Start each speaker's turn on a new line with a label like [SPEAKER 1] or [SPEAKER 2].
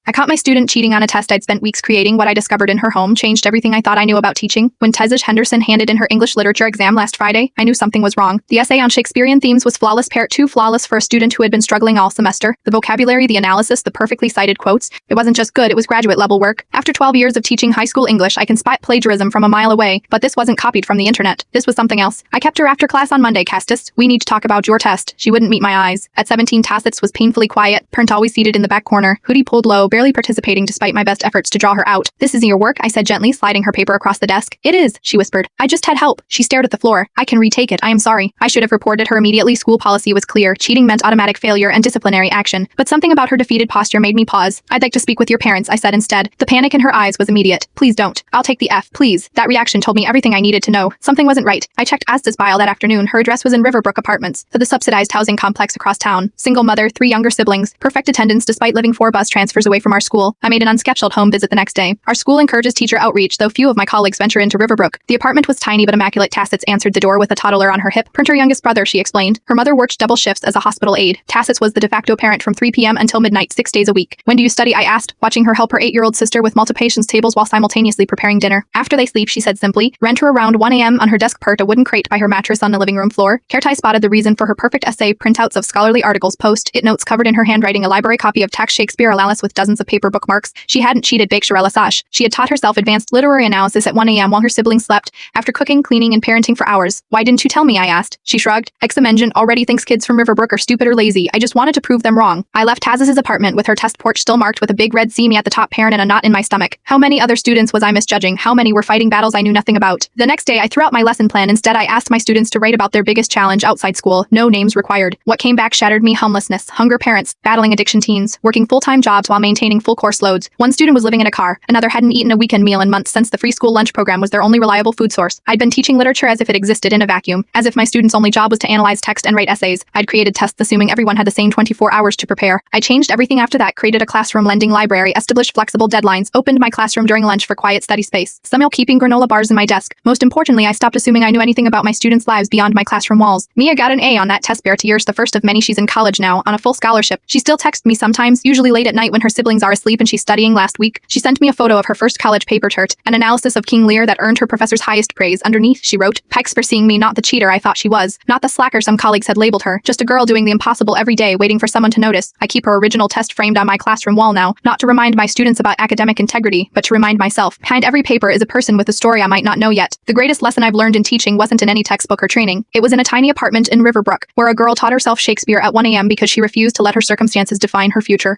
[SPEAKER 1] I caught my student cheating on a test I'd spent weeks creating. What I discovered in her home changed everything I thought I knew about teaching. When Tezaj Henderson handed in her English literature exam last Friday, I knew something was wrong. The essay on Shakespearean themes was flawless, too flawless for a student who had been struggling all semester. The vocabulary, the analysis, the perfectly cited quotes. It wasn't just good, it was graduate-level work. After 12 years of teaching high school English, I can spot plagiarism from a mile away, but this wasn't copied from the internet. This was something else. I kept her after class on Monday. Castus, we need to talk about your test. She wouldn't meet my eyes. At 17, Tacits was painfully quiet, Print always seated in the back corner, hoodie pulled low, barely participating despite my best efforts to draw her out. This isn't your work, I said gently, sliding her paper across the desk. It is, she whispered. I just had help. She stared at the floor. I can retake it. I am sorry. I should have reported her immediately. School policy was clear. Cheating meant automatic failure and disciplinary action. But something about her defeated posture made me pause. I'd like to speak with your parents, I said instead. The panic in her eyes was immediate. Please don't. I'll take the F, please. That reaction told me everything I needed to know. Something wasn't right. I checked Asta's file that afternoon. Her address was in Riverbrook Apartments, the subsidized housing complex across town. Single mother, 3 younger siblings, perfect attendance despite living 4 bus transfers away from our school. I made an unscheduled home visit the next day. Our school encourages teacher outreach, though few of my colleagues venture into Riverbrook. The apartment was tiny but immaculate. Tacits answered the door with a toddler on her hip. Print her youngest brother, she explained. Her mother worked double shifts as a hospital aide. Tacits was the de facto parent from 3 p.m. until midnight, 6 days a week. When do you study? I asked, watching her help her 8-year-old sister with multiplications tables while simultaneously preparing dinner. After they sleep, she said simply. Rent her around 1 a.m. On her desk perked a wooden crate by her mattress on the living room floor. Kertai spotted the reason for her perfect essay, printouts of scholarly articles, post-it notes covered in her handwriting, a library copy of Tax Shakespeare Alice with dozens of paper bookmarks. She hadn't cheated. Bakshirella Sash. She had taught herself advanced literary analysis at 1 a.m. while her siblings slept, after cooking, cleaning, and parenting for hours. Why didn't you tell me? I asked. She shrugged. Examension already thinks kids from Riverbrook are stupid or lazy. I just wanted to prove them wrong. I left Taz's apartment with her test porch still marked with a big red "See Me" at the top, parent, and a knot in my stomach. How many other students was I misjudging? How many were fighting battles I knew nothing about? The next day, I threw out my lesson plan. Instead, I asked my students to write about their biggest challenge outside school. No names required. What came back shattered me. Homelessness, hunger, parents, battling addiction, teens, working full-time jobs while maintaining full course loads. One student was living in a car. Another hadn't eaten a weekend meal in months since the free school lunch program was their only reliable food source. I'd been teaching literature as if it existed in a vacuum, as if my students' only job was to analyze text and write essays. I'd created tests assuming everyone had the same 24 hours to prepare. I changed everything after that, created a classroom lending library, established flexible deadlines, opened my classroom during lunch for quiet study space, somehow keeping granola bars in my desk. Most importantly, I stopped assuming I knew anything about my students' lives beyond my classroom walls. Mia got an A on that test. Tears, the first of many. She's in college now, on a full scholarship. She still texts me sometimes, usually late at night when her siblings are asleep and she's studying. Last week, she sent me a photo of her first college paper turt, an analysis of King Lear that earned her professor's highest praise. Underneath, she wrote, "Pikes for seeing me, not the cheater I thought she was, not the slacker some colleagues had labeled her, just a girl doing the impossible every day, waiting for someone to notice." I keep her original test framed on my classroom wall now, not to remind my students about academic integrity, but to remind myself. Behind every paper is a person with a story I might not know yet. The greatest lesson I've learned in teaching wasn't in any textbook or training. It was in a tiny apartment in Riverbrook, where a girl taught herself Shakespeare at 1 a.m. because she refused to let her circumstances define her future.